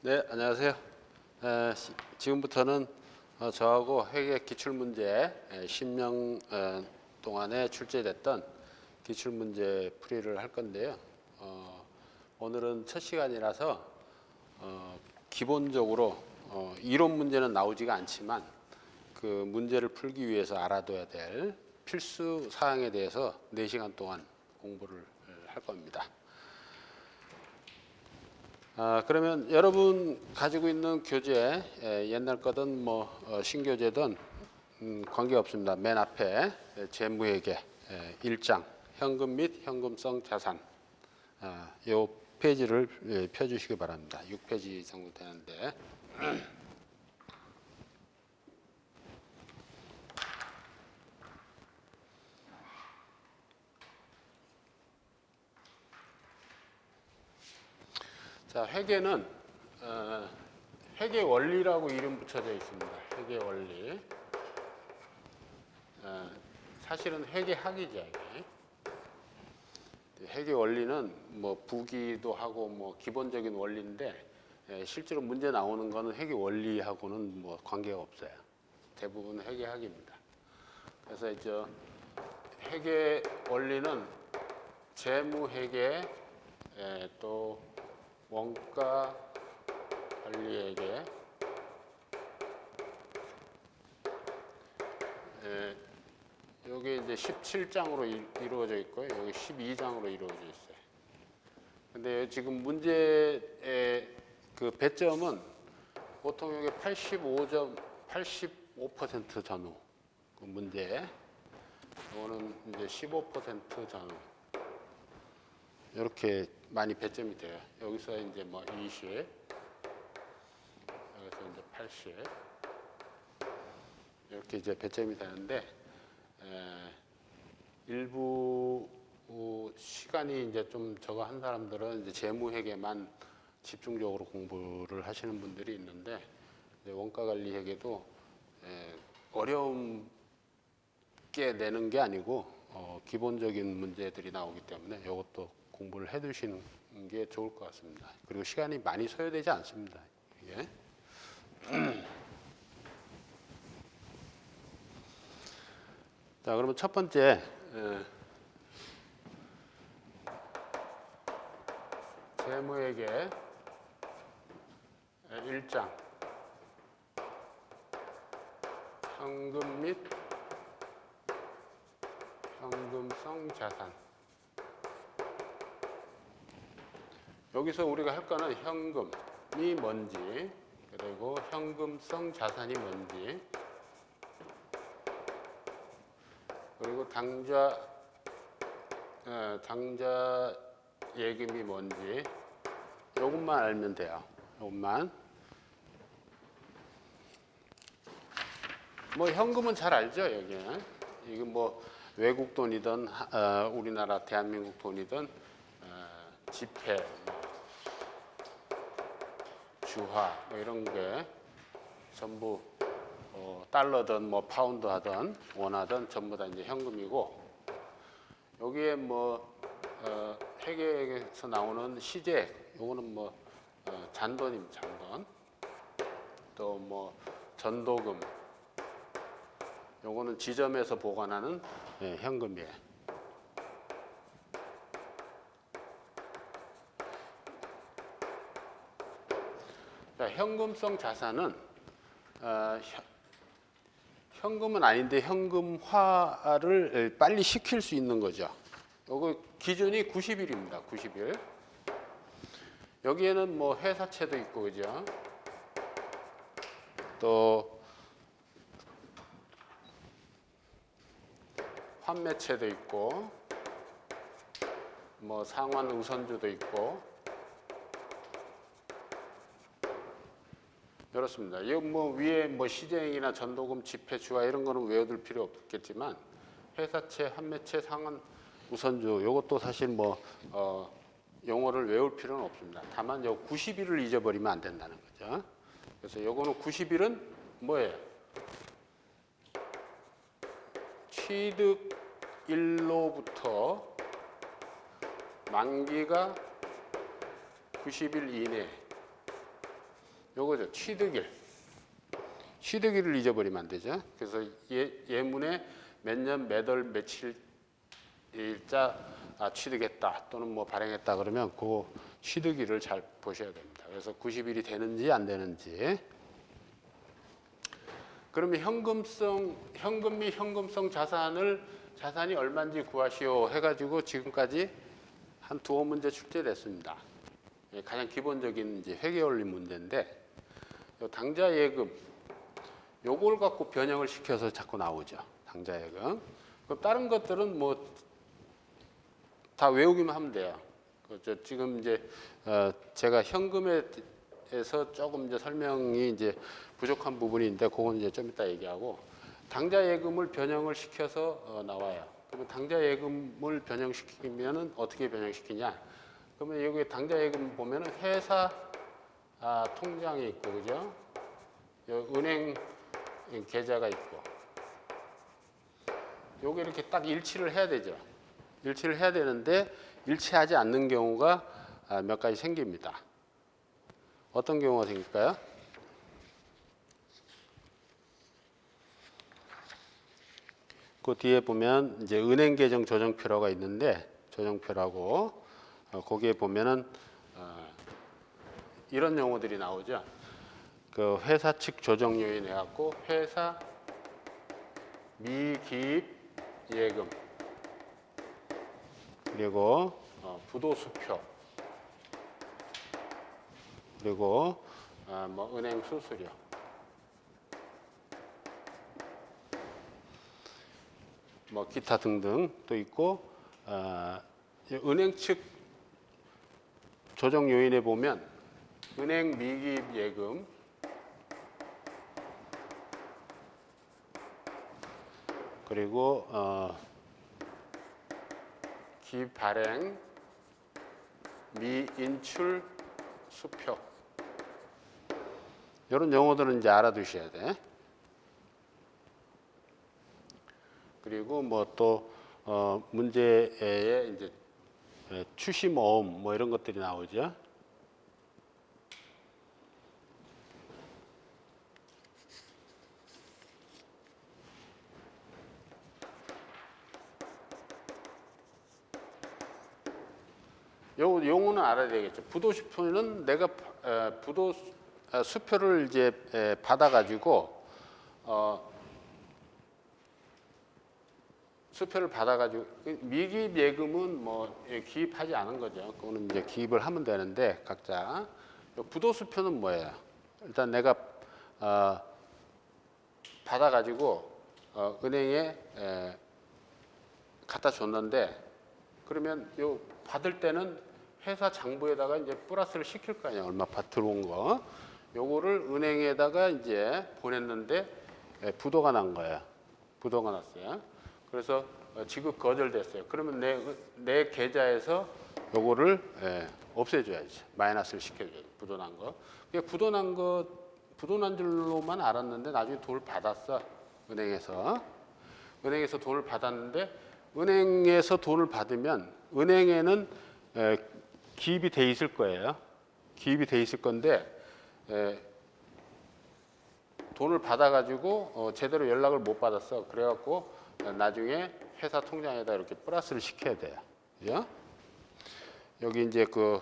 네, 안녕하세요. 지금부터는 저하고 회계 기출문제 10명 동안에 출제됐던 기출문제 풀이를 할 건데요. 오늘은 첫 시간이라서 기본적으로 이론 문제는 나오지가 않지만 그 문제를 풀기 위해서 알아둬야 될 필수 사항에 대해서 4시간 동안 공부를 할 겁니다. 그러면 여러분 가지고 있는 교재, 옛날 거든 신교재든 관계없습니다. 맨 앞에 재무회계 1장 현금 및 현금성 자산 이 페이지를 펴주시기 바랍니다. 6페이지 정도 되는데 자, 회계는 회계 원리라고 이름 붙여져 있습니다. 회계 원리. 사실은 회계학이죠. 이게. 회계 원리는 뭐 부기도 하고 뭐 기본적인 원리인데 실제로 문제 나오는 거는 회계 원리하고는 뭐 관계가 없어요. 대부분 회계학입니다. 그래서 이제 회계 원리는 재무회계 또 원가 관리회계 여기 이제 17장으로 이루어져 있고요. 여기 12장으로 이루어져 있어요. 근데 지금 문제의 그 배점은 보통 여기 85% 전후 그 문제. 이거는 이제 15% 전후. 이렇게 많이 배점이 돼요. 여기서 이제 뭐 20, 여기서 이제 80 이렇게 이제 배점이 되는데 일부 시간이 이제 좀 저거 한 사람들은 이제 재무회계만 집중적으로 공부를 하시는 분들이 있는데 이제 원가관리회계도 어려움게 내는 게 아니고 기본적인 문제들이 나오기 때문에 이것도 공부를 해두시는 게 좋을 것 같습니다. 그리고 시간이 많이 소요되지 않습니다. 이게. 자, 그러면 첫 번째 재무회계 1장 현금 및 현금성 자산. 여기서 우리가 할 거는 현금이 뭔지, 그리고 현금성 자산이 뭔지, 그리고 당좌 예금이 뭔지, 이것만 알면 돼요. 이것만. 뭐 현금은 잘 알죠, 여기는. 이거 뭐 외국 돈이든 우리나라 대한민국 돈이든 지폐, 주화 뭐 이런 게 전부 달러든 뭐 파운드 하든 원하든 전부 다 이제 현금이고, 여기에 뭐 회계에서 나오는 시제, 요거는 뭐 잔돈입니다. 잔돈. 또 뭐 전도금, 요거는 지점에서 보관하는 현금이에요. 자, 현금성 자산은 현금은 아닌데 현금화를 빨리 시킬 수 있는 거죠. 요거 기준이 90일입니다. 90일. 여기에는 뭐 회사채도 있고, 그죠? 또 환매채도 있고, 뭐 상환 우선주도 있고, 그렇습니다. 이 뭐 위에 뭐 시제행이나 전도금, 지폐, 주화 이런 거는 외워둘 필요 없겠지만 회사채, 환매채, 상환 우선주 이것도 사실 뭐 용어를 외울 필요는 없습니다. 다만 요 90일을 잊어버리면 안 된다는 거죠. 그래서 요거는 90일은 뭐예요? 취득일로부터 만기가 90일 이내. 요거죠. 취득일을 잊어버리면 안 되죠. 그래서 예문에 몇 년 몇 월 며칠 일자 취득했다 또는 뭐 발행했다 그러면 그 취득일을 잘 보셔야 됩니다. 그래서 90일이 되는지 안 되는지. 그러면 현금 및 현금성 자산이 얼마인지 구하시오 해가지고 지금까지 한 두어 문제 출제됐습니다. 가장 기본적인 이제 회계 원리 문제인데 요 당좌 예금 요걸 갖고 변형을 시켜서 자꾸 나오죠. 당좌 예금. 그럼 다른 것들은 뭐 다 외우기만 하면 돼요. 지금 이제 제가 현금에서 조금 이제 설명이 이제 부족한 부분이 있는데 그건 이제 좀 이따 얘기하고 당좌 예금을 변형을 시켜서 나와요. 그러면 당좌 예금을 변형시키면은 어떻게 변형시키냐? 그러면 여기 당좌 예금 보면은 회사 통장이 있고 그죠? 은행 계좌가 있고 요게 이렇게 딱 일치를 해야 되죠. 일치를 해야 되는데 일치하지 않는 경우가 몇 가지 생깁니다. 어떤 경우가 생길까요? 그 뒤에 보면 이제 은행 계정 조정표라고 있는데 조정표라고 거기에 보면은 이런 용어들이 나오죠. 그 회사 측 조정 요인 해갖고 회사 미기입 예금 그리고 부도수표 그리고 뭐 은행 수수료 뭐 기타 등등 또 있고 은행 측 조정 요인에 보면 은행 미기입 예금 그리고 기발행 미인출 수표 이런 용어들은 이제 알아두셔야 돼. 그리고 뭐 또 문제에 이제 추시 모음 뭐 이런 것들이 나오죠. 요 용어는 알아야 되겠죠. 부도수표는 내가 부도 수표를 이제 받아가지고 수표를 받아가지고 미기입 예금은 뭐 기입하지 않은 거죠. 그거는 이제 기입을 하면 되는데 각자 부도수표는 뭐예요? 일단 내가 받아가지고 은행에 갖다 줬는데 그러면 요 받을 때는 회사 장부에다가 이제 플러스를 시킬 거 아니야. 얼마 들어온 거. 요거를 은행에다가 이제 보냈는데 부도가 난 거야. 부도가 났어요. 그래서 지급 거절됐어요. 그러면 내 계좌에서 요거를 없애줘야지. 마이너스를 시켜줘야지. 부도 난 거. 부도 난 줄로만 알았는데 나중에 돈을 받았어. 은행에서 돈을 받았는데 은행에서 돈을 받으면 은행에는 기입이 돼 있을 거예요. 기입이 돼 있을 건데 돈을 받아가지고 제대로 연락을 못 받았어. 그래갖고 나중에 회사 통장에다 이렇게 플러스를 시켜야 돼요. 그죠? 여기 이제 그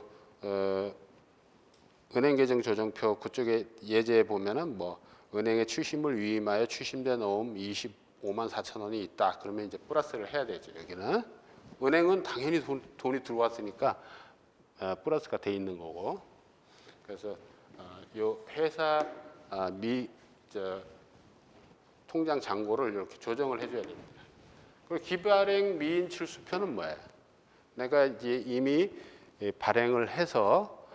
은행 계정 조정표 그쪽에 예제에 보면은 뭐 은행에 추심을 위임하여 추심된 어음 25만 4천 원이 있다. 그러면 이제 플러스를 해야 되죠. 여기는 은행은 당연히 돈이 들어왔으니까 플러스가 돼 있는 거고. 그래서 요 회사 통장 잔고를 이렇게 조정을 해줘야 됩니다. 그리고 기발행 미인출 수표는 뭐예요? 내가 이제 이미 발행을 해서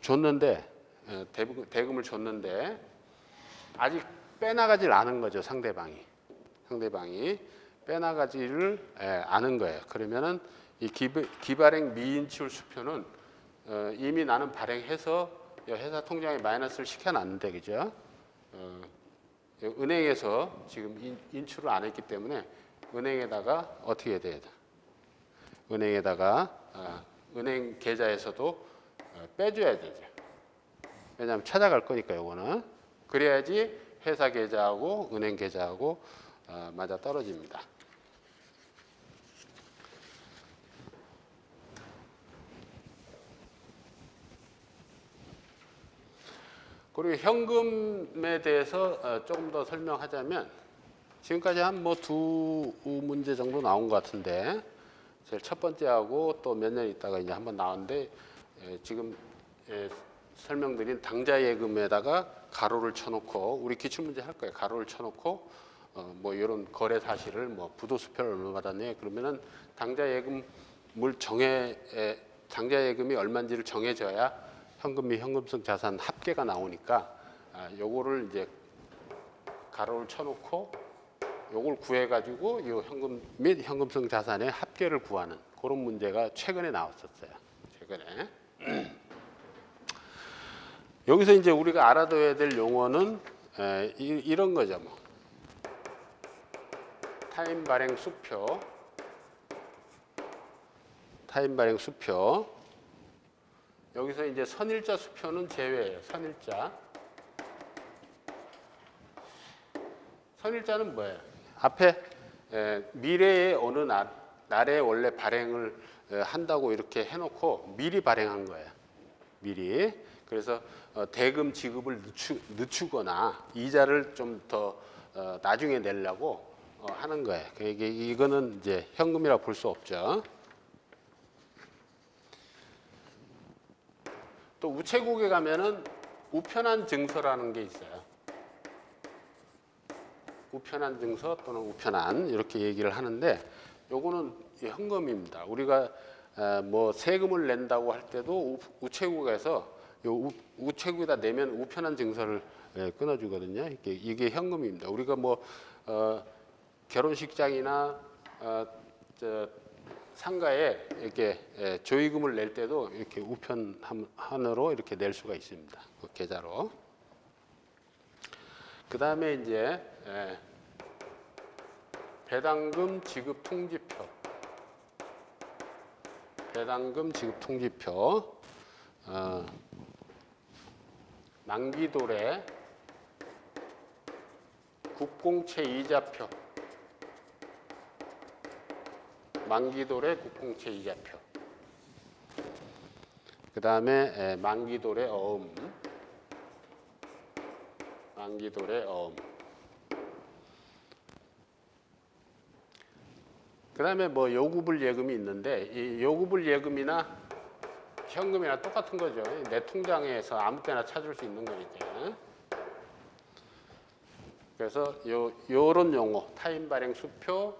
줬는데 대금을 줬는데 아직 빼나가질 않은 거죠. 상대방이 빼나가지를 않은 거예요. 그러면은 이 기발행 미인출 수표는 이미 나는 발행해서 회사 통장에 마이너스를 시켜놨는데 그죠? 은행에서 지금 인출을 안 했기 때문에 은행에다가 어떻게 돼야 돼? 은행에다가 은행 계좌에서도 빼줘야 되죠. 왜냐하면 찾아갈 거니까 요거는. 그래야지 회사 계좌하고 은행 계좌하고 맞아 떨어집니다. 그리고 현금에 대해서 조금 더 설명하자면 지금까지 한 뭐 두 문제 정도 나온 것 같은데 제일 첫 번째하고 또 몇 년 있다가 이제 한번 나왔는데 지금 설명드린 당좌 예금에다가 가로를 쳐놓고 우리 기출문제 할 거예요. 가로를 쳐놓고 뭐 이런 거래 사실을 뭐 부도수표를 얼마 받았네 그러면은 당좌 예금이 얼마인지를 정해져야 현금 및 현금성 자산 합계가 나오니까 요거를 이제 가로를 쳐놓고 요걸 구해가지고 이 현금 및 현금성 자산의 합계를 구하는 그런 문제가 최근에 나왔었어요. 최근에. 여기서 이제 우리가 알아둬야 될 용어는 이런 거죠. 뭐. 타임 발행 수표. 타임 발행 수표. 여기서 이제 선일자 수표는 제외예요. 선일자. 선일자는 뭐예요? 앞에 미래의 어느 날에 원래 발행을 한다고 이렇게 해놓고 미리 발행한 거예요. 미리. 그래서 대금 지급을 늦추거나 이자를 좀 더 나중에 내려고 하는 거예요. 이거는 이제 현금이라고 볼 수 없죠. 또 우체국에 가면은 우편한 증서라는 게 있어요. 우편한 증서 또는 우편한 이렇게 얘기를 하는데 요거는 현금입니다. 우리가 뭐 세금을 낸다고 할 때도 우체국에서 요 우체국에다 내면 우편한 증서를 끊어주거든요. 이게 현금입니다. 우리가 뭐 결혼식장이나 상가에 이렇게 조의금을 낼 때도 이렇게 우편한으로 이렇게 낼 수가 있습니다. 그 계좌로. 그 다음에 이제 배당금 지급 통지표. 배당금 지급 통지표. 만기도래 국공채 이자표. 만기도래 국공채 이자표. 그 다음에 만기도래 어음. 만기도래 어음. 그 다음에 뭐 요구불 예금이 있는데 이 요구불 예금이나 현금이나 똑같은 거죠. 내 통장에서 아무 때나 찾을 수 있는 거니까. 그래서 요런 용어 타임 발행 수표,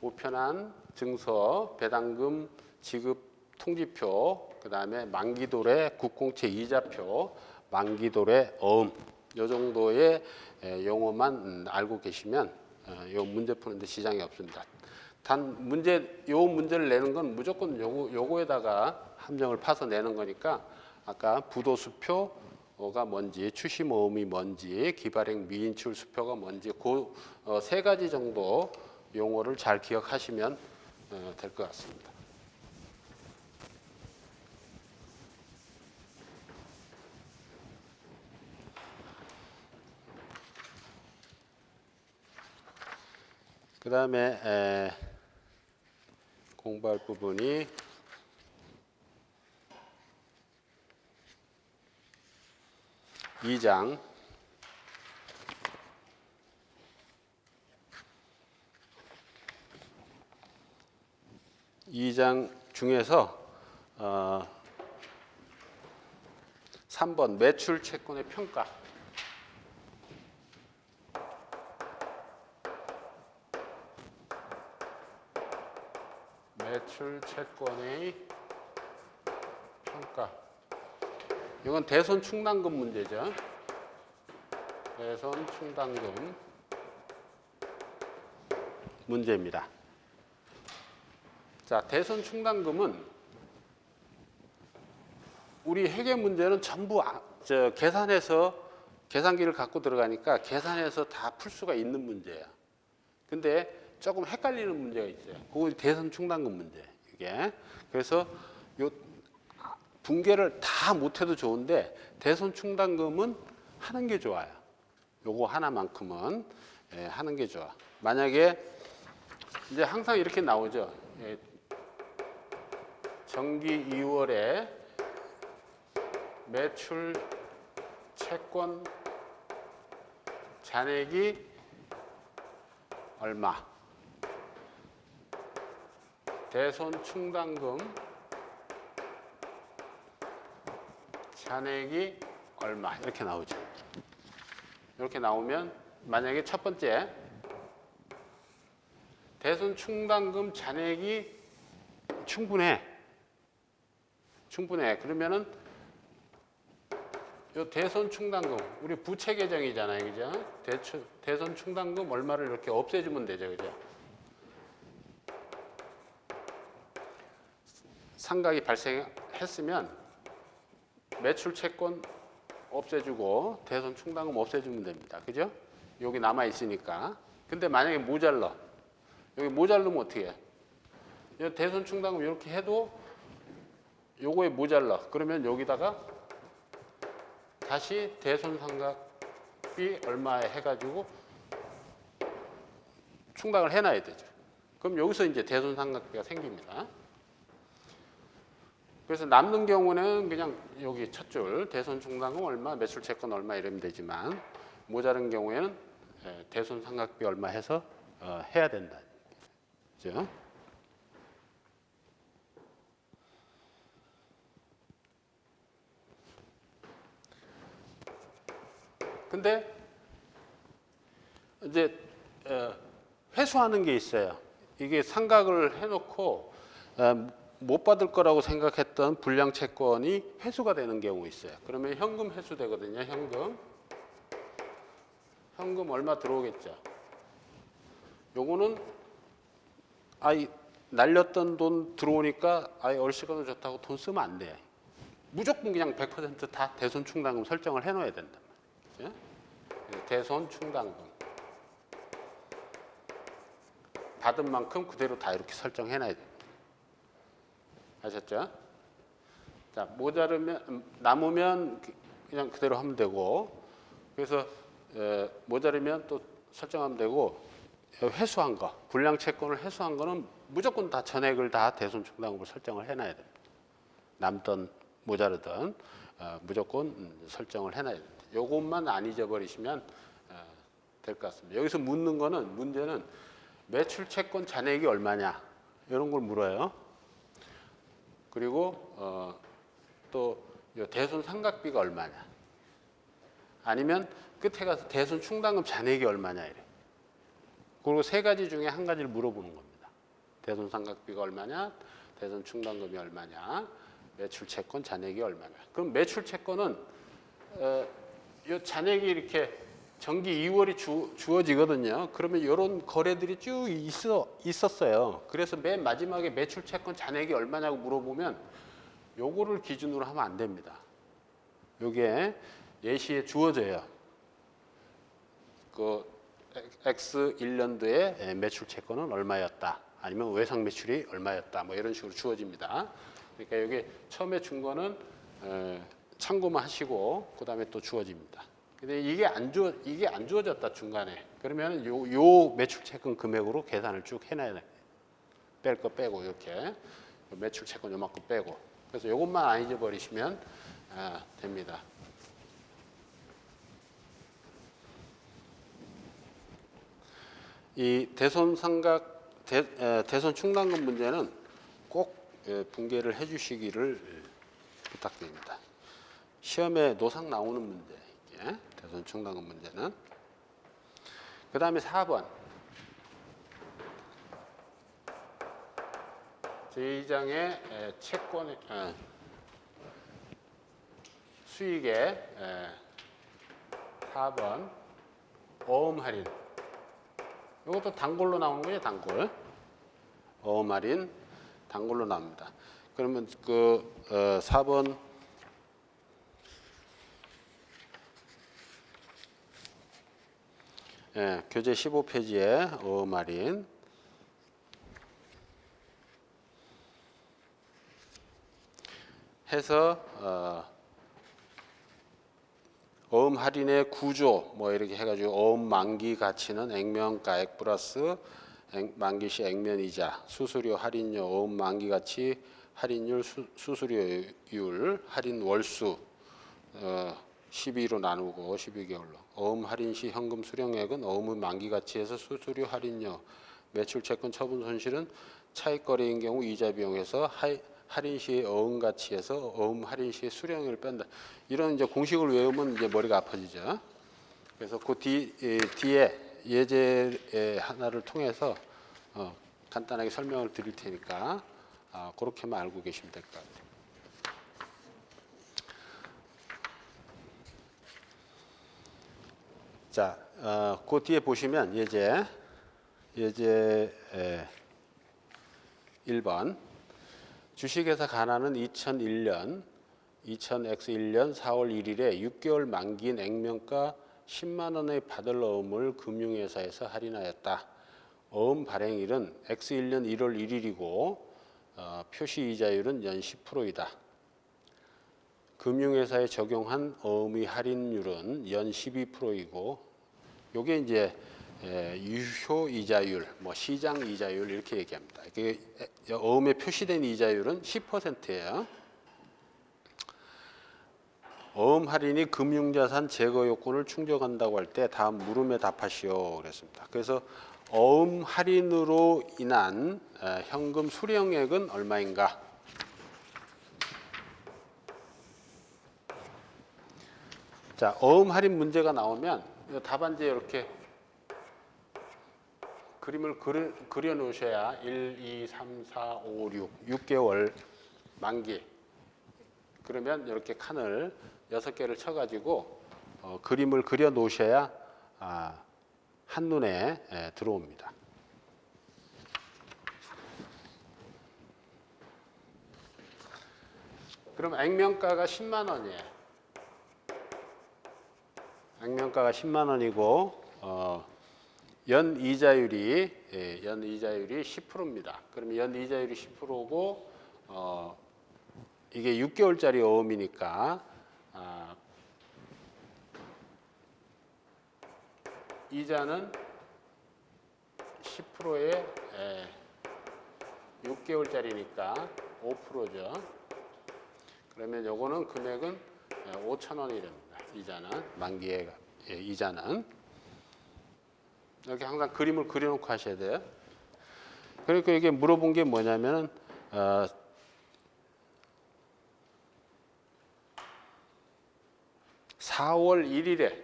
우편한 증서, 배당금 지급 통지표, 그 다음에 만기도래 국공채 이자표, 만기도래 어음 요 정도의 용어만 알고 계시면 요 문제 푸는데 지장이 없습니다. 단 요 문제를 내는 건 무조건 요거에다가 함정을 파서 내는 거니까 아까 부도수표가 뭔지, 추심어음이 뭔지, 기발행 미인출 수표가 뭔지 그 세 가지 정도 용어를 잘 기억하시면 될 것 같습니다. 그 다음에 공부할 부분이 2장 2장 중에서 3번 매출 채권의 평가. 매출 채권의 평가. 이건 대손 충당금 문제죠. 대손 충당금 문제입니다. 자, 대손 충당금은 우리 회계 문제는 전부 계산해서 계산기를 갖고 들어가니까 계산해서 다 풀 수가 있는 문제야. 근데 조금 헷갈리는 문제가 있어요. 그건 대선 충당금 문제. 이게 그래서 요 분계를 다 못해도 좋은데 대선 충당금은 하는 게 좋아요. 요거 하나만큼은 하는 게 좋아. 만약에 이제 항상 이렇게 나오죠. 정기 2월에 매출 채권 잔액이 얼마, 대손 충당금 잔액이 얼마 이렇게 나오죠. 이렇게 나오면 만약에 첫 번째 대손 충당금 잔액이 충분해. 그러면은 요 대손 충당금 우리 부채 계정이잖아요, 그죠? 대손 충당금 얼마를 이렇게 없애주면 되죠, 그죠? 상각이 발생했으면 매출 채권 없애주고 대손 충당금 없애주면 됩니다, 그죠? 여기 남아 있으니까. 근데 만약에 모자라, 여기 모자르면 어떻게 해? 대손 충당금 이렇게 해도 요거에 모자라. 그러면 여기다가 다시 대손 상각비 얼마에 해가지고 충당을 해놔야 되죠. 그럼 여기서 이제 대손 상각비가 생깁니다. 그래서 남는 경우는 그냥 여기 첫 줄 대손 충당금 얼마, 매출 채권 얼마 이러면 되지만 모자른 경우에는 대손 상각비 얼마 해서 해야 된다. 그죠? 근데 이제 회수하는 게 있어요. 이게 상각을 해놓고 못 받을 거라고 생각했던 불량 채권이 회수가 되는 경우 있어요. 그러면 현금 회수되거든요. 현금 얼마 들어오겠죠. 요거는 날렸던 돈 들어오니까 얼씨가도 좋다고 돈 쓰면 안 돼. 무조건 그냥 100% 대손 충당금 설정을 해놓아야 된다. 대손 충당금 받은 만큼 그대로 다 이렇게 설정해놔야 됩니다. 아셨죠? 자, 남으면 그냥 그대로 하면 되고, 그래서 모자르면 또 설정하면 되고, 회수한 거, 불량 채권을 회수한 거는 무조건 다 전액을 다 대손 충당금으로 설정을 해놔야 됩니다. 남던 모자르던 무조건 설정을 해놔야 됩니다. 요것만 안 잊어버리시면 될 것 같습니다. 여기서 문제는 매출 채권 잔액이 얼마냐 이런 걸 물어요. 그리고 또 대손 상각비가 얼마냐, 아니면 끝에 가서 대손 충당금 잔액이 얼마냐 이래. 그리고 세 가지 중에 한 가지를 물어보는 겁니다. 대손 상각비가 얼마냐, 대손 충당금이 얼마냐, 매출 채권 잔액이 얼마냐. 그럼 매출 채권은 이 잔액이 이렇게 정기 2월이 주어지거든요. 그러면 이런 거래들이 쭉 있었어요. 그래서 맨 마지막에 매출 채권 잔액이 얼마냐고 물어보면 요거를 기준으로 하면 안 됩니다. 요게 예시에 주어져요. 그 X 1년도에 매출 채권은 얼마였다. 아니면 외상 매출이 얼마였다. 뭐 이런 식으로 주어집니다. 그러니까 여기 처음에 준 거는 참고만 하시고 그다음에 또 주어집니다. 근데 이게 안 주어졌다 중간에. 그러면 요 매출 채권 금액으로 계산을 쭉 해놔야 돼. 뺄 거 빼고 이렇게 매출 채권 요만큼 빼고. 그래서 요것만 안 잊어버리시면 됩니다. 이 대손 충당금 문제는 꼭 분계를 해주시기를 부탁드립니다. 시험에 노상 나오는 문제, 이게 대손 충당금 문제는. 그 다음에 4번. 제2장의 채권 수익의 4번 어음 할인. 이것도 단골로 나오는 거예요, 단골. 어음 할인 단골로 나옵니다. 그러면 그 4번 교재 15페이지에 어음 할인 해서 어음 할인의 구조 뭐 이렇게 해가지고 어음 만기 가치는 액면가액 플러스 만기시 액면이자 수수료 할인료 어음 만기 가치 할인율 수수료율 할인 월수 12로 나누고 12개월로 어음 할인 시 현금 수령액은 어음의 만기 가치에서 수수료 할인료 매출 채권 처분 손실은 차익거래인 경우 이자 비용에서 할인 시의 어음 가치에서 어음 할인 시의 수령액을 뺀다. 이런 이제 공식을 외우면 이제 머리가 아파지죠. 그래서 그 뒤에 예제 하나를 통해서 간단하게 설명을 드릴 테니까 그렇게만 알고 계시면 될 것 같아요. 자, 그 뒤에 보시면 예제 1번 주식회사 가나는 2001년 2000X1년 4월 1일에 6개월 만기인 액면가 10만 원의 받을 어음을 금융회사에서 할인하였다. 어음 발행일은 X1년 1월 1일이고 표시이자율은 연 10%이다. 금융회사에 적용한 어음의 할인율은 연 12%이고 요게 이제 유효 이자율, 뭐 시장 이자율 이렇게 얘기합니다. 어음에 표시된 이자율은 10%예요. 어음 할인이 금융자산 제거 요건을 충족한다고 할 때 다음 물음에 답하시오 그랬습니다. 그래서 어음 할인으로 인한 현금 수령액은 얼마인가? 자, 어음 할인 문제가 나오면 답안지에 이렇게 그림을 그려 놓으셔야 1, 2, 3, 4, 5, 6개월 만기. 그러면 이렇게 칸을 6개를 쳐가지고 그림을 그려 놓으셔야 한눈에 들어옵니다. 그럼 액면가가 10만 원이에요. 액면가가 10만 원이고 연 이자율이 10%입니다. 그러면 연 이자율이 10%고 이게 6개월짜리 어음이니까 이자는 10%에 6개월짜리니까 5%죠. 그러면 요거는 금액은 5천 원이 됩니다. 이자는 만기의 이자는 이렇게 항상 그림을 그려놓고 하셔야 돼요. 그러니까 이게 물어본 게 뭐냐면은 4월 1일에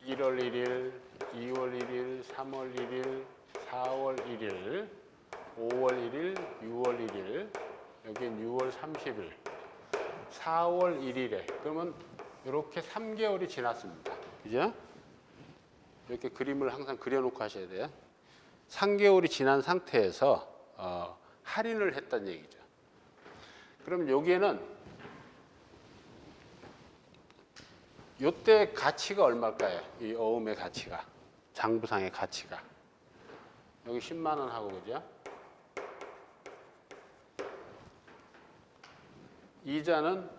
1월 1일, 2월 1일, 3월 1일, 4월 1일, 5월 1일, 6월 1일, 여기는 6월 30일, 4월 1일에 그러면 이렇게 3개월이 지났습니다. 그죠? 이렇게 그림을 항상 그려놓고 하셔야 돼요. 3개월이 지난 상태에서 할인을 했다는 얘기죠. 그럼 여기에는 이때 가치가 얼마일까요? 이 어음의 가치가, 장부상의 가치가. 여기 10만 원 하고 그죠? 이자는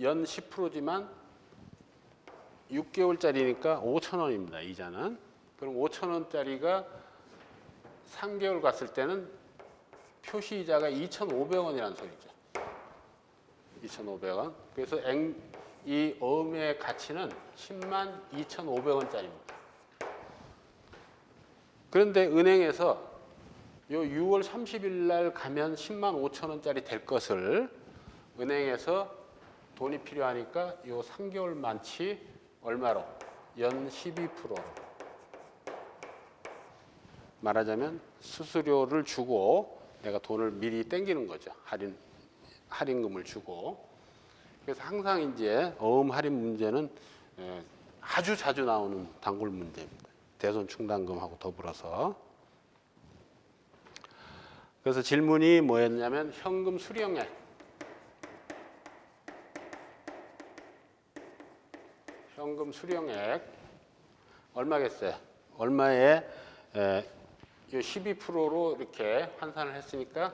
연 10%지만 6개월짜리니까 5천 원입니다. 이자는. 그럼 5천 원짜리가 3개월 갔을 때는 표시이자가 2,500원이라는 소리죠. 2,500원. 그래서 이 어음의 가치는 10만 2,500원짜리입니다. 그런데 은행에서 요 6월 30일 날 가면 10만 5천 원짜리 될 것을 은행에서 돈이 필요하니까 요 3개월 만치 얼마로? 연 12%로. 말하자면 수수료를 주고 내가 돈을 미리 땡기는 거죠. 할인금을 주고. 그래서 항상 이제 어음 할인 문제는 아주 자주 나오는 단골 문제입니다. 대손 충당금하고 더불어서. 그래서 질문이 뭐였냐면 현금 수령액. 현금 수령액 얼마겠어요? 얼마에 12%로 이렇게 환산을 했으니까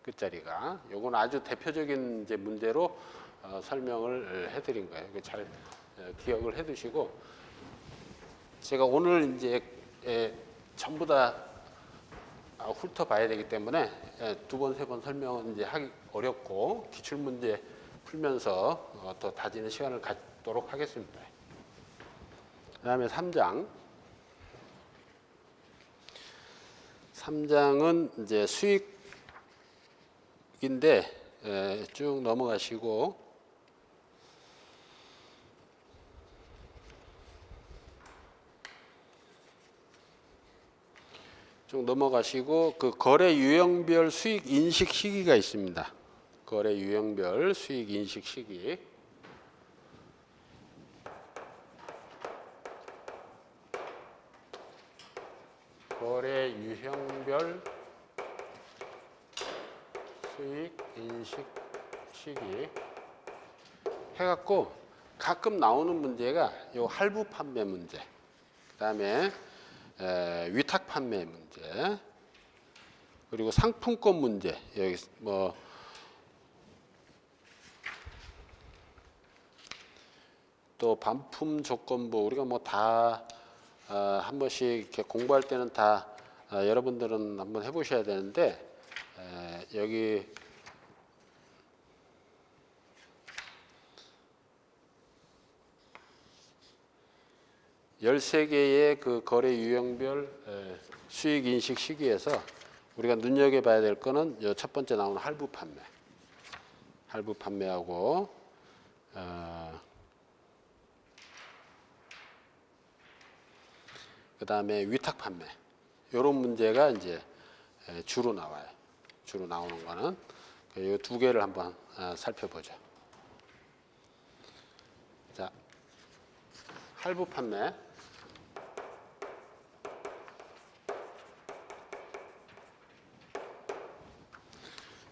끝자리가. 요건 아주 대표적인 이제 문제로 설명을 해드린 거예요. 잘 기억을 해두시고, 제가 오늘 이제 전부 다 훑어봐야 되기 때문에 두 번, 세 번 설명은 이제 하기 어렵고, 기출 문제 풀면서 더 다지는 시간을 갖도록 하겠습니다. 그다음에 3장. 3장은 이제 수익인데 쭉 넘어가시고, 그 거래 유형별 수익 인식 시기가 있습니다. 거래 유형별 수익 인식 시기. 거래 유형별 수익 인식 시기 해갖고 가끔 나오는 문제가 요 할부 판매 문제, 그다음에 위탁 판매 문제, 그리고 상품권 문제. 여기 뭐 또 반품 조건부, 우리가 뭐 다 한 번씩 이렇게 공부할 때는 다 여러분들은 한번 해보셔야 되는데, 여기 열세 개의 그 거래 유형별 수익 인식 시기에서 우리가 눈여겨봐야 될 거는 요 첫 번째 나오는 할부 판매, 할부 판매하고 그 다음에 위탁 판매, 이런 문제가 이제 주로 나와요. 주로 나오는 거는 이 두 개를 한번 살펴보죠. 자, 할부 판매.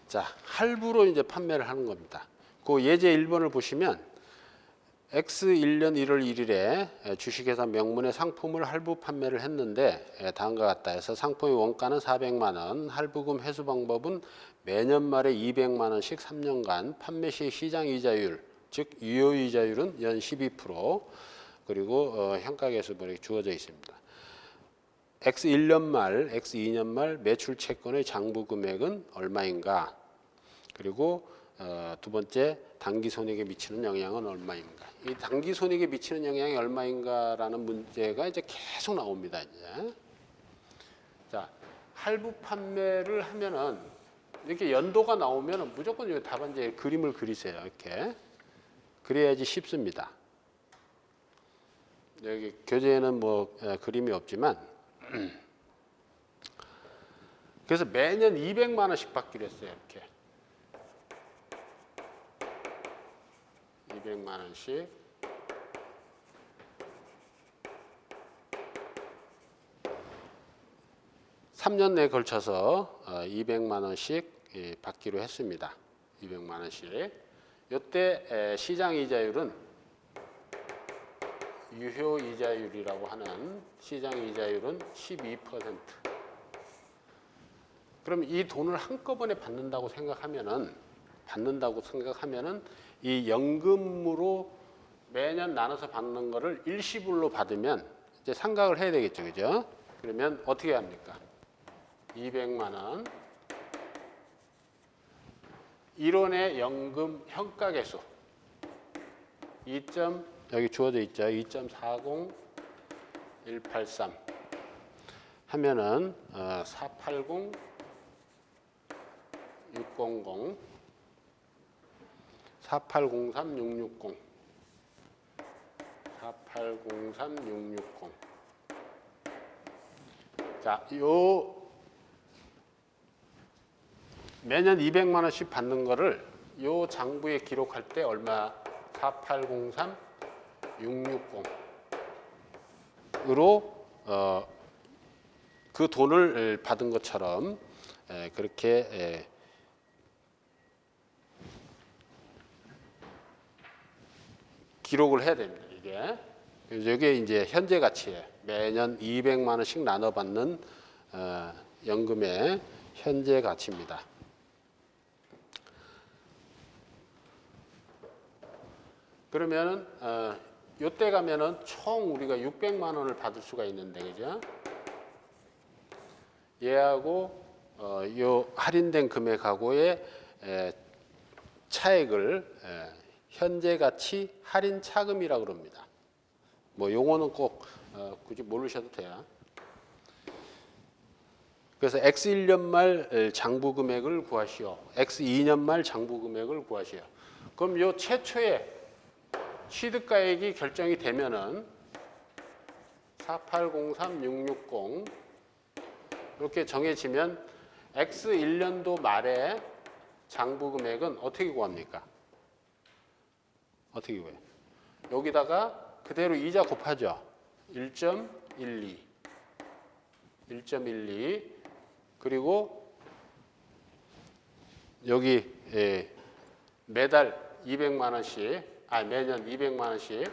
자, 할부로 이제 판매를 하는 겁니다. 그 예제 1번을 보시면 X1년 1월 1일에 주식회사 명문의 상품을 할부 판매를 했는데 다음과 같다 해서 상품의 원가는 400만 원, 할부금 회수 방법은 매년 말에 200만 원씩 3년간, 판매 시 시장 이자율, 즉 유효 이자율은 연 12%, 그리고 현가계수분이 주어져 있습니다. X1년 말, X2년 말 매출 채권의 장부 금액은 얼마인가? 그리고 두 번째, 단기 손익에 미치는 영향은 얼마인가? 이 단기 손익에 미치는 영향이 얼마인가라는 문제가 이제 계속 나옵니다. 이제. 자, 할부 판매를 하면은 이렇게 연도가 나오면은 무조건 이 답안지에 그림을 그리세요. 이렇게 그래야지 쉽습니다. 여기 교재에는 뭐 그림이 없지만, 그래서 매년 200만 원씩 받기로 했어요. 이렇게 200만 원씩. (3년) 내에 걸쳐서 200만 원씩 받기로 했습니다. 200만 원씩. 이때 시장 이자율은 유효 이자율이라고 하는 시장 이자율은 12%. 그럼 이 돈을 한꺼번에 받는다고 생각하면은 이 연금으로 매년 나눠서 받는 거를 일시불로 받으면 이제 상각을 해야 되겠죠. 그죠? 그러면 어떻게 합니까? 200만 원 1원의 연금 현가계수 2. 여기 주어져 있죠. 2.40183 하면은 480 600 4803 660 4803 660. 자, 요 매년 200만 원씩 받는 거를 요 장부에 기록할 때 얼마? 4803 660으로 그 돈을 받은 것처럼 그렇게 기록을 해야 됩니다. 이게 이제 현재 가치예요. 매년 200만 원씩 나눠 받는 연금의 현재 가치입니다. 그러면은 요때 가면은 총 우리가 600만 원을 받을 수가 있는데, 그죠? 얘하고 요 할인된 금액하고의 차액을 현재 가치 할인 차금이라고 그럽니다. 뭐 용어는 꼭 굳이 모르셔도 돼요. 그래서 X 1년 말 장부 금액을 구하시오. X 2년 말 장부 금액을 구하시오. 그럼 요 최초의 취득가액이 결정이 되면은 4803660 이렇게 정해지면 X 1년도 말에 장부 금액은 어떻게 구합니까? 어떻게 구해요? 여기다가 그대로 이자 곱하죠. 1.12 그리고 여기 매달 200만 원씩 매년 200만 원씩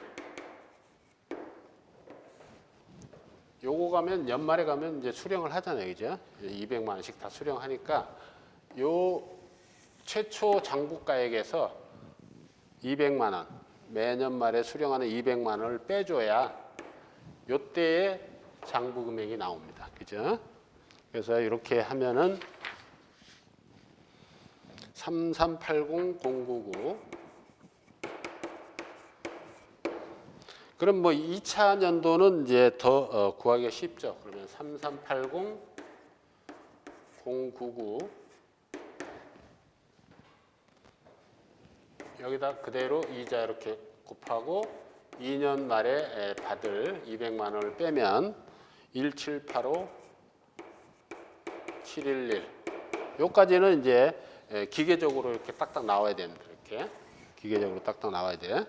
요거 가면 연말에 가면 이제 수령을 하잖아요. 그죠? 200만 원씩 다 수령하니까 요 최초 장부가액에서 200만 원 매년 말에 수령하는 200만 원을 빼줘야 요때의 장부 금액이 나옵니다. 그죠? 그래서 이렇게 하면은 3380099 그럼 뭐 2차 년도는 이제 더 구하기가 쉽죠. 그러면 3380099 여기다 그대로 이자 이렇게 곱하고 2년 말에 받을 200만 원을 빼면 1785 711 요까지는 이제 기계적으로 이렇게 딱딱 나와야 됩니다. 이렇게 기계적으로 딱딱 나와야 돼.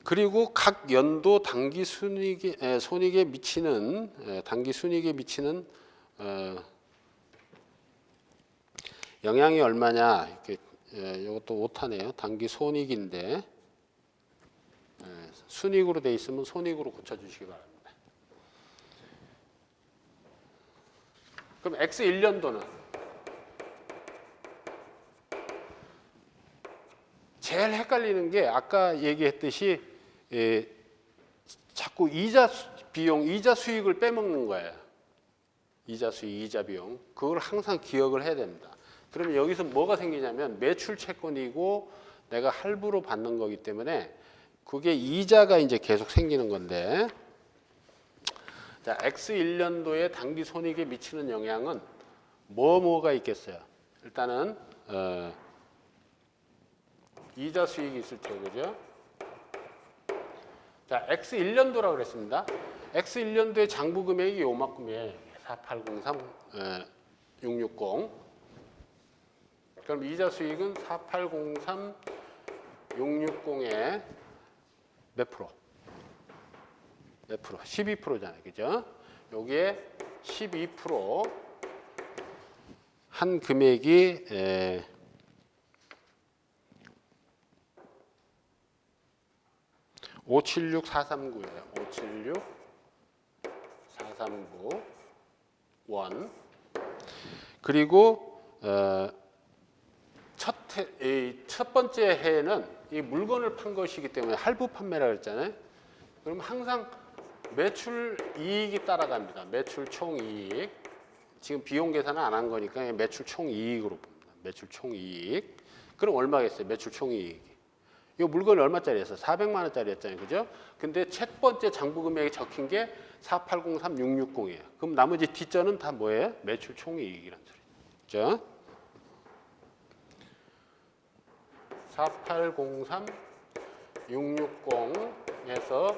그리고 각 연도 단기 손익에 미치는 영향이 얼마냐? 이렇게 이것도 오타네요. 단기 손익인데 순익으로 돼 있으면 손익으로 고쳐주시기 바랍니다. 그럼 X 1년도는 제일 헷갈리는 게 아까 얘기했듯이 자꾸 이자 비용, 이자 수익을 빼먹는 거예요. 이자 수익, 이자 비용. 그걸 항상 기억을 해야 됩니다. 그러면 여기서 뭐가 생기냐면 매출 채권이고 내가 할부로 받는 거기 때문에 그게 이자가 이제 계속 생기는 건데 자, X 1년도에 단기 손익에 미치는 영향은 뭐가 있겠어요? 일단은 이자 수익이 있을 테고 그죠? 자, X 1년도라고 그랬습니다. X 1년도의 장부 금액이 요만큼이에요. 4803660 그럼 이자 수익은 4803660의 몇 프로? 몇 프로? 12%잖아요. 그죠? 여기에 12% 한 금액이 576439예요. 576439 원. 그리고 첫 번째 해에는 이 물건을 판 것이기 때문에 할부 판매라고 했잖아요. 그럼 항상 매출 이익이 따라갑니다. 매출 총이익. 지금 비용 계산은 안 한 거니까 매출 총이익으로 봅니다. 매출 총이익. 그럼 얼마겠어요? 매출 총이익이. 이 물건이 얼마짜리였어요? 400만 원짜리였잖아요. 그죠? 근데 첫 번째 장부 금액에 적힌 게 4803660이에요. 그럼 나머지 뒷전은 다 뭐예요? 매출 총이익이란 소리죠. 4803660에서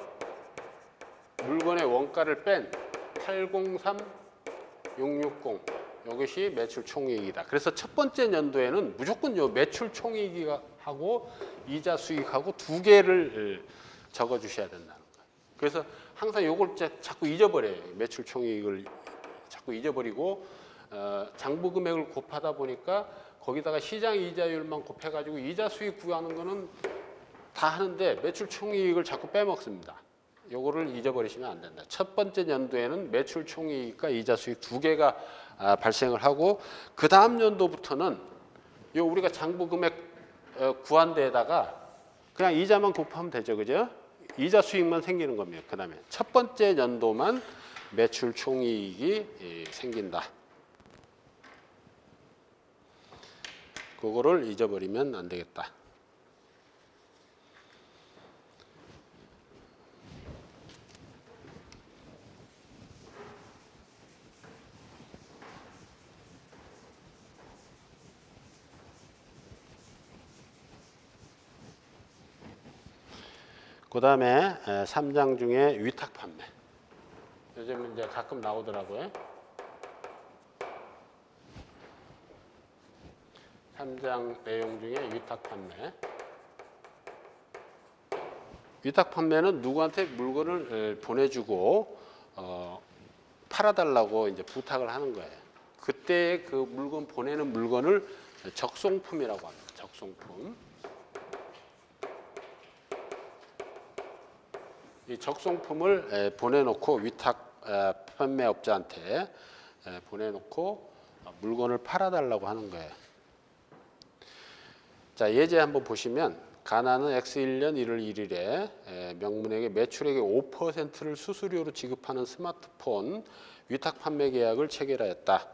물건의 원가를 뺀 803660 이것이 매출 총이익이다. 그래서 첫 번째 연도에는 무조건 요 매출 총이익하고 이자 수익하고 두 개를 적어 주셔야 된다는 거예요. 그래서 항상 요걸 자꾸 잊어버려요. 매출 총이익을 자꾸 잊어버리고 장부 금액을 곱하다 보니까 거기다가 시장 이자율만 곱해가지고 이자 수익 구하는 거는 다 하는데 매출 총이익을 자꾸 빼먹습니다. 요거를 잊어버리시면 안 된다. 첫 번째 연도에는 매출 총이익과 이자 수익 두 개가 발생을 하고 그 다음 연도부터는 요 우리가 장부 금액 구한 데에다가 그냥 이자만 곱하면 되죠, 그죠? 이자 수익만 생기는 겁니다. 그 다음에 첫 번째 연도만 매출 총이익이 생긴다. 그거를 잊어버리면 안 되겠다. 그 다음에 3장 중에 위탁 판매. 요즘 이제 가끔 나오더라고요. 3장 내용 중에 위탁 판매. 위탁 판매는 누구한테 물건을 보내주고 팔아달라고 이제 부탁을 하는 거예요. 그때 그 물건 보내는 물건을 적송품이라고 합니다. 적송품. 이 적송품을 보내놓고 위탁 판매업자한테 보내놓고 물건을 팔아달라고 하는 거예요. 자, 예제 한번 보시면 가나는 X1년 1월 1일에 명문에게 매출액의 5%를 수수료로 지급하는 스마트폰 위탁 판매 계약을 체결하였다.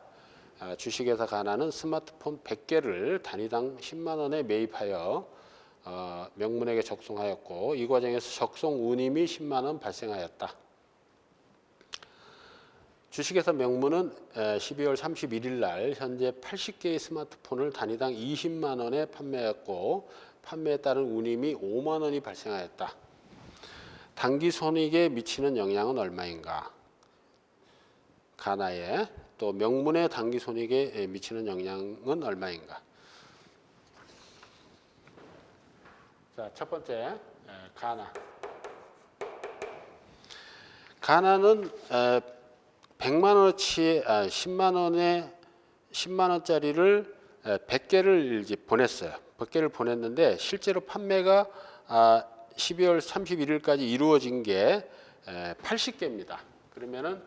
주식회사 가나는 스마트폰 100개를 단위당 10만 원에 매입하여 명문에게 적송하였고 이 과정에서 적송 운임이 10만 원 발생하였다. 주식회사 명문은 12월 31일 날 현재 80개의 스마트폰을 단위당 20만 원에 판매했고 판매에 따른 운임이 5만 원이 발생하였다. 단기 손익에 미치는 영향은 얼마인가? 가나에 또 명문의 단기 손익에 미치는 영향은 얼마인가? 자, 첫 번째 가나. 가나는 100만 원어치 10만 원짜리를 100개를 이제 보냈어요. 100개를 보냈는데 실제로 판매가 12월 31일까지 이루어진 게 80개입니다. 그러면은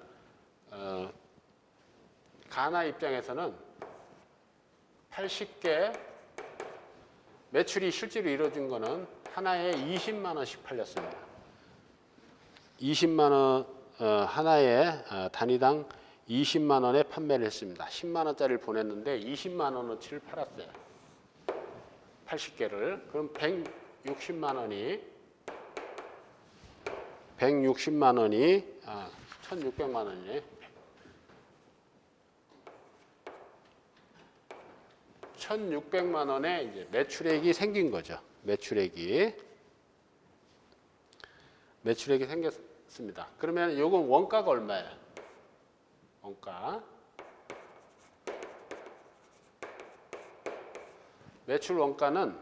가나 입장에서는 80개 매출이 실제로 이루어진 거는 하나에 20만 원씩 팔렸습니다. 20만 원 하나에 단위당 20만 원에 판매를 했습니다. 10만 원짜리를 보냈는데 20만 원어치를 팔았어요. 80개를. 그럼 160만 원이 1600만 원이네. 1600만 원의 이제 매출액이 생긴 거죠. 매출액이 생겼습니다. 그러면 이건 원가가 얼마예요? 원가. 매출 원가는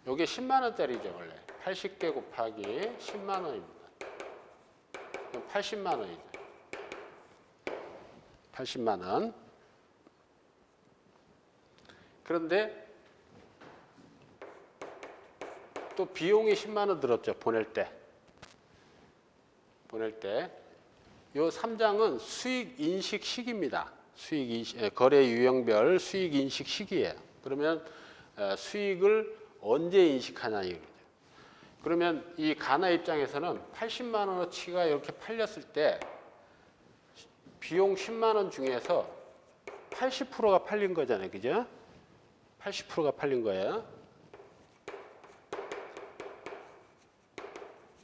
이게 10만 원짜리죠, 원래. 80개 곱하기 10만 원입니다. 그럼 80만 원이죠. 80만 원. 그런데 또 비용이 10만 원 들었죠. 보낼 때. 이 3장은 수익 인식 시기입니다. 수익 인식, 거래 유형별 수익 인식 시기예요. 그러면 수익을 언제 인식하냐 이거죠. 그러면 이 가나 입장에서는 80만 원어치가 이렇게 팔렸을 때 비용 10만 원 중에서 80%가 팔린 거잖아요. 그죠? 80%가 팔린 거예요.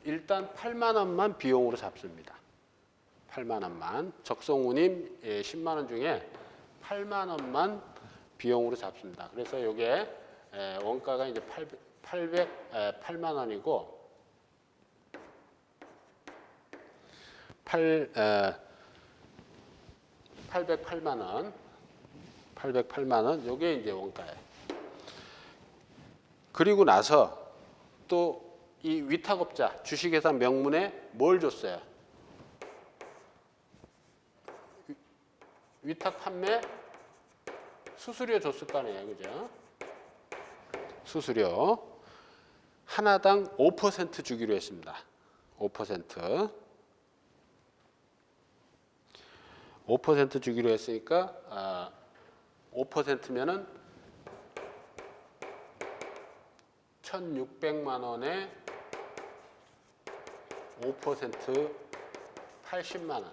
일단 8만 원만 비용으로 잡습니다. 8만 원만. 적송운임 10만 원 중에 8만 원만 비용으로 잡습니다. 그래서 이게 원가가 이제 808만 원이고 808만 원. 808만 원. 이게 이제 원가예요. 그리고 나서 또 이 위탁업자 주식회사 명문에 뭘 줬어요? 위탁 판매 수수료 줬을 거 아니에요, 그죠? 수수료 하나당 5% 주기로 했습니다. 5% 주기로 했으니까 5%면은 1,600만 원에 5% 80만 원.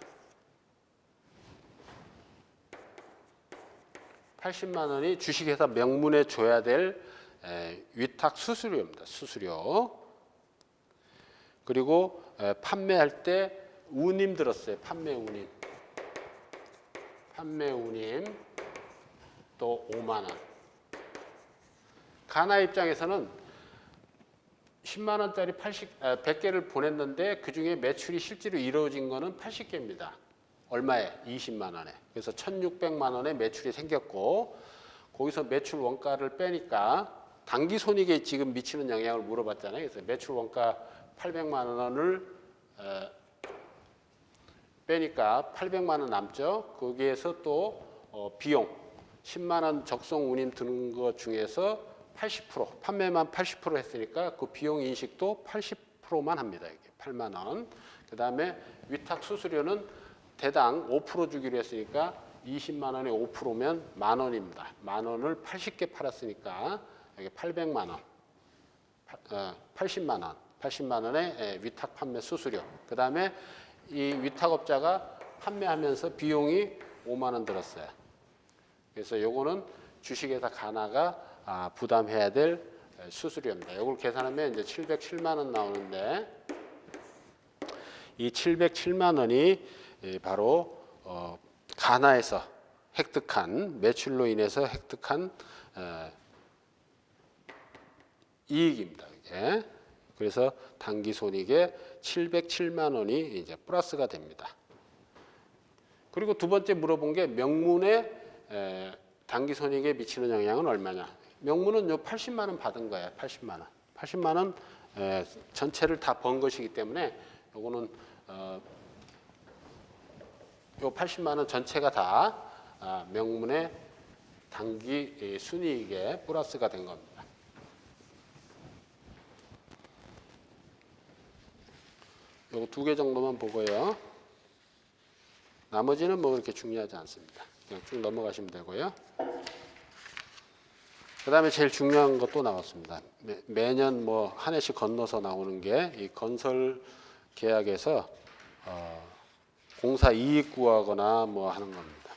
80만 원이 주식회사 명문에 줘야 될 위탁 수수료입니다. 수수료. 그리고 판매할 때 운임 들었어요. 판매 운임. 판매 운임 또 5만 원. 가나 입장에서는 10만 원짜리 100개를 보냈는데 그중에 매출이 실제로 이루어진 거는 80개입니다. 얼마에? 20만 원에. 그래서 1,600만 원의 매출이 생겼고 거기서 매출 원가를 빼니까 단기 손익에 지금 미치는 영향을 물어봤잖아요. 그래서 매출 원가 800만 원을 빼니까 800만 원 남죠. 거기에서 또 비용 10만 원 적성 운임 드는 것 중에서 80% 판매만 80% 했으니까 그 비용 인식도 80%만 합니다. 이게 8만 원. 그다음에 위탁 수수료는 대당 5% 주기로 했으니까 20만 원에 5%면 만 원입니다. 만 원을 80개 팔았으니까 이게 800만 원. 80만 원. 80만 원의 위탁 판매 수수료. 그다음에 이 위탁업자가 판매하면서 비용이 5만 원 들었어요. 그래서 요거는 주식회사 가나가 부담해야 될 수수료입니다. 이걸 계산하면 이제 707만 원 나오는데 이 707만 원이 바로 가나에서 획득한 매출로 인해서 획득한 이익입니다. 이게. 그래서 단기 손익에 707만 원이 이제 플러스가 됩니다. 그리고 두 번째 물어본 게 명문의 단기 손익에 미치는 영향은 얼마냐? 명문은 요 80만 원 받은 거예요. 80만 원. 80만 원 전체를 다 번 것이기 때문에 요거는 요 80만 원 전체가 다 명문의 단기 순이익에 플러스가 된 겁니다. 요거 2개 정도만 보고요. 나머지는 뭐 그렇게 중요하지 않습니다. 그냥 쭉 넘어가시면 되고요. 그 다음에 제일 중요한 것도 나왔습니다. 매년 뭐 한 해씩 건너서 나오는 게 이 건설 계약에서 공사 이익 구하거나 뭐 하는 겁니다.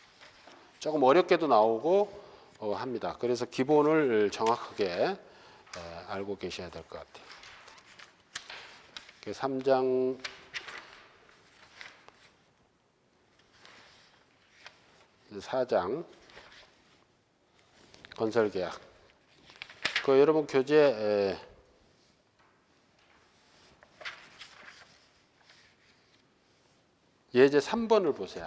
조금 어렵게도 나오고 합니다. 그래서 기본을 정확하게 알고 계셔야 될 것 같아요. 3장 4장 건설 계약. 그 여러분 교재 예제 3번을 보세요.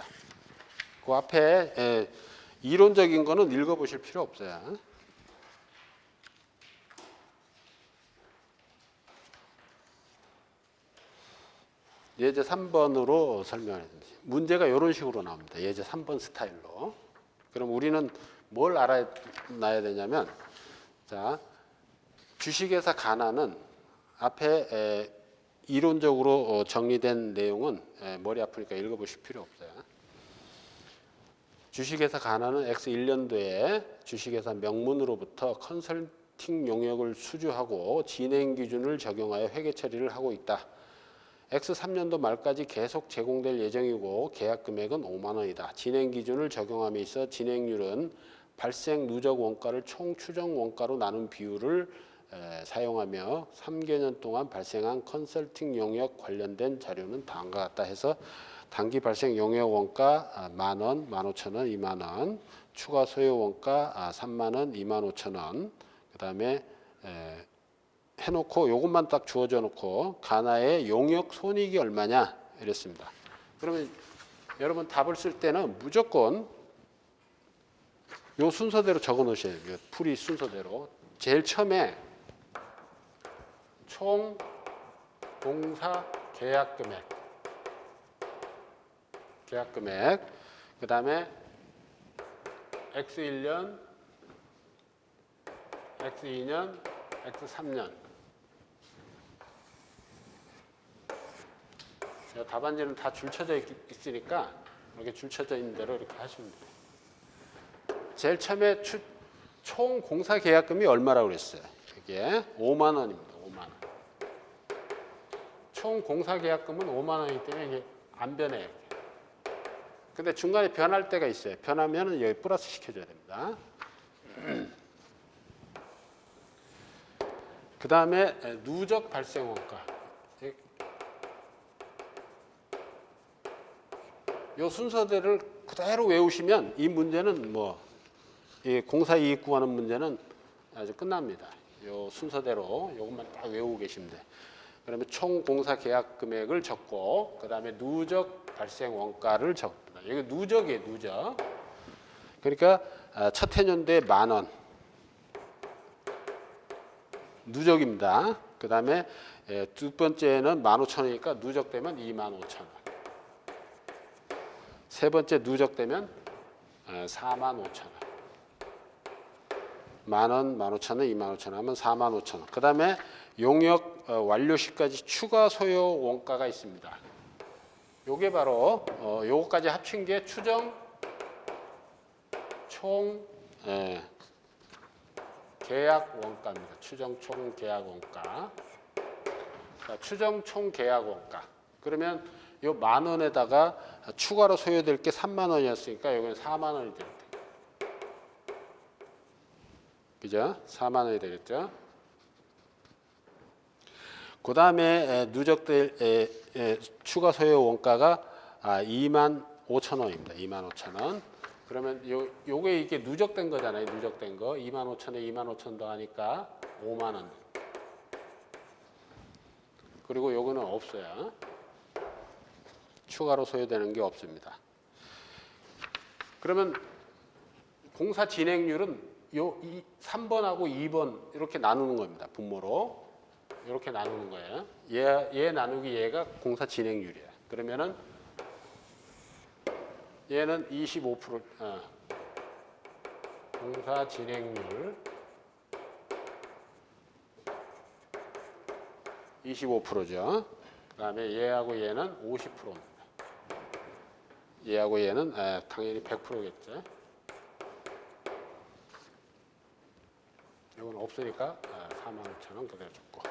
그 앞에 이론적인 거는 읽어보실 필요 없어요. 예제 3번으로 설명을 해드립니다. 문제가 이런 식으로 나옵니다. 예제 3번 스타일로. 그럼 우리는 뭘 알아놔야 되냐면, 자, 주식회사 가나는 앞에 이론적으로 정리된 내용은 머리 아프니까 읽어보실 필요 없어요. 주식회사 가나는 X1년도에 주식회사 명문으로부터 컨설팅 용역을 수주하고 진행 기준을 적용하여 회계 처리를 하고 있다. X3년도 말까지 계속 제공될 예정이고 계약 금액은 5만 원이다. 진행 기준을 적용함에 있어 진행률은 발생 누적 원가를 총 추정 원가로 나눈 비율을 사용하며 3개년 동안 발생한 컨설팅 용역 관련된 자료는 다음과 같다 해서 단기 발생 용역 원가 만 원, 15,000원, 2만 원, 추가 소요 원가 3만 원, 2만 5천 원, 그 다음에 해놓고 요것만 딱 주어져 놓고 가나의 용역 손익이 얼마냐 이랬습니다. 그러면 여러분 답을 쓸 때는 무조건 요 순서대로 적어 놓으셔야 돼요. 풀이 순서대로. 제일 처음에 총 공사 계약 금액, 그 다음에 X1년, X2년, X3년. 제가 답안지는 다 줄쳐져 있으니까 이렇게 줄쳐져 있는 대로 이렇게 하시면 돼요. 제일 처음에 총 공사 계약금이 얼마라고 그랬어요? 예, 5만 원입니다. 5만 원. 총 공사계약금은 5만 원이기 때문에 이게 안 변해요. 근데 중간에 변할 때가 있어요. 변하면은 여기 플러스 시켜줘야 됩니다. 그 다음에 누적 발생 원가. 이 순서대를 그대로 외우시면 이 문제는 뭐 이 공사 이익 구하는 문제는 아주 끝납니다. 이 순서대로 이것만 딱 외우고 계시면 돼. 그러면 총 공사 계약 금액을 적고 그 다음에 누적 발생 원가를 적습니다. 여기 누적이에요, 누적. 그러니까 첫 해년도에 10,000원 누적입니다. 그 다음에 두 번째는 15,000원이니까 누적되면 25,000원. 세 번째 누적되면 45,000원. 10,000원, 15,000원, 25,000원 하면 45,000원. 그 다음에 용역 완료 시까지 추가 소요 원가가 있습니다. 요게 바로 요거까지 합친 게 추정 총 계약 원가입니다. 추정 총 계약 원가. 자, 추정 총 계약 원가. 그러면 요 10,000원에다가 추가로 소요될 게 30,000원이었으니까 여기는 40,000원이 됩니다. 그죠? 40,000원이 되겠죠? 그 다음에 누적될 추가 소요 원가가 25,000원입니다. 25,000원. 그러면 요게 이게 누적된 거잖아요. 누적된 거. 25,000에 25,000 더하니까 50,000원. 그리고 요거는 없어요. 추가로 소요되는 게 없습니다. 그러면 공사 진행률은 요 3번하고 2번 이렇게 나누는 겁니다. 분모로. 이렇게 나누는 거예요. 얘 나누기 얘가 공사 진행률이야. 그러면은 얘는 25% 공사 진행률 25%죠. 그다음에 얘하고 얘는 50%입니다. 얘하고 얘는 당연히 100%겠죠. 이건 없으니까 45,000원 그대로 줬고.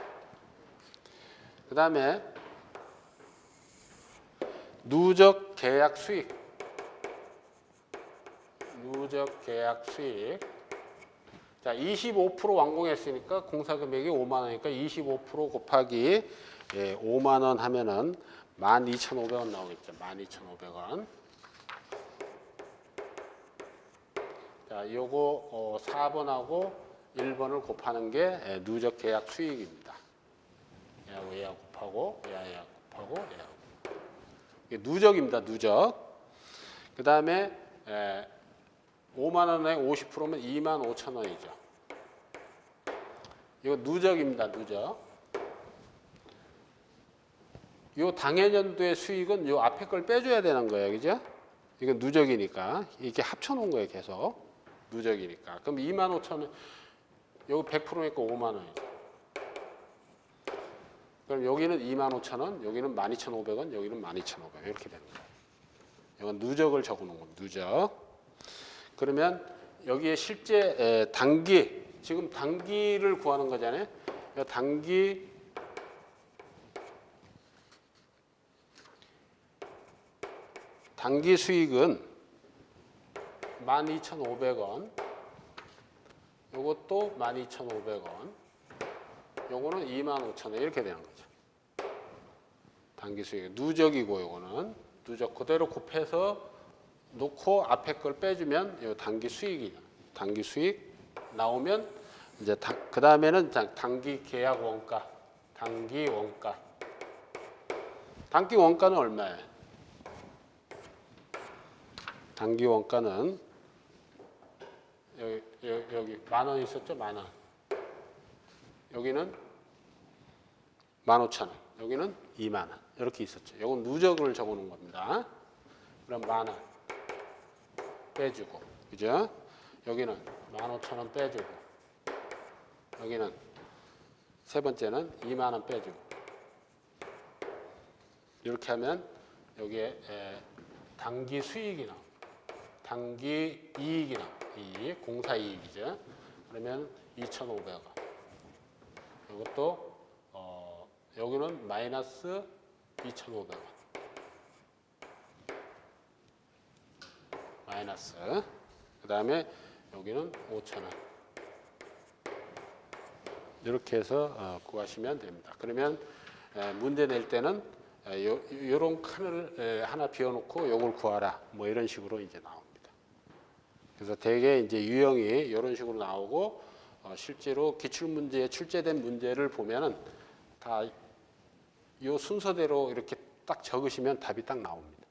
그 다음에 누적 계약 수익. 누적 계약 수익. 자, 25% 완공했으니까 공사 금액이 5만 원이니까 25% 곱하기 5만 원 하면은 12,500원 나오겠죠. 12,500원. 자, 요거 4번하고 1번을 곱하는 게 누적 계약 수익입니다. 얘하고 얘하고 곱하고 얘하고 곱하고 얘하고. 이게 누적입니다. 누적. 그 다음에 5만 원에 50%면 25,000원이죠. 이거 누적입니다. 누적. 요 당해년도의 수익은 요 앞에 걸 빼줘야 되는 거예요. 그죠? 이건 누적이니까. 이렇게 합쳐놓은 거예요. 계속. 누적이니까. 그럼 25,000원. 요거 100%니까 5만 원이죠. 그럼 여기는 25,000원, 여기는 12,500원, 여기는 12,500원 이렇게 되는 거예요. 이건 누적을 적어놓은 겁니다. 누적. 그러면 여기에 실제 단기, 지금 단기를 구하는 거잖아요. 단기 수익은 12,500원, 요것도 12,500원, 요거는 25,000원 이렇게 되는 거죠. 단기 수익 누적이고 요거는 누적 그대로 곱해서 놓고 앞에 걸 빼주면 요 단기 수익이 단기 수익 나오면 이제 그 다음에는 단기 계약 원가, 단기 원가. 단기 원가는 얼마예요? 단기 원가는 여기 10,000원 있었죠? 10,000원. 여기는 15,000원. 여기는 20,000원. 이렇게 있었죠. 이건 누적을 적어놓은 겁니다. 그럼 10,000원 빼주고, 그죠? 여기는 15,000원 빼주고, 여기는 세 번째는 20,000원 빼주고. 이렇게 하면 여기에 단기 수익이 나옵니다. 단기 이익이 나옵니다. 이익, 공사 이익이죠. 그러면 2,500원. 이것도 여기는 마이너스 2,500원. 마이너스. 그 다음에 여기는 5,000원. 이렇게 해서 구하시면 됩니다. 그러면 문제 낼 때는 이런 칸을 하나 비워놓고 이걸 구하라. 뭐 이런 식으로 이제 나옵니다. 그래서 대개 이제 유형이 이런 식으로 나오고 실제로 기출문제에 출제된 문제를 보면은 다 이 순서대로 이렇게 딱 적으시면 답이 딱 나옵니다.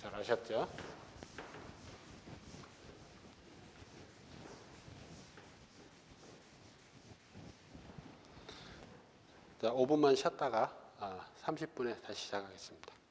잘 아셨죠? 자, 5분만 쉬었다가 30분에 다시 시작하겠습니다.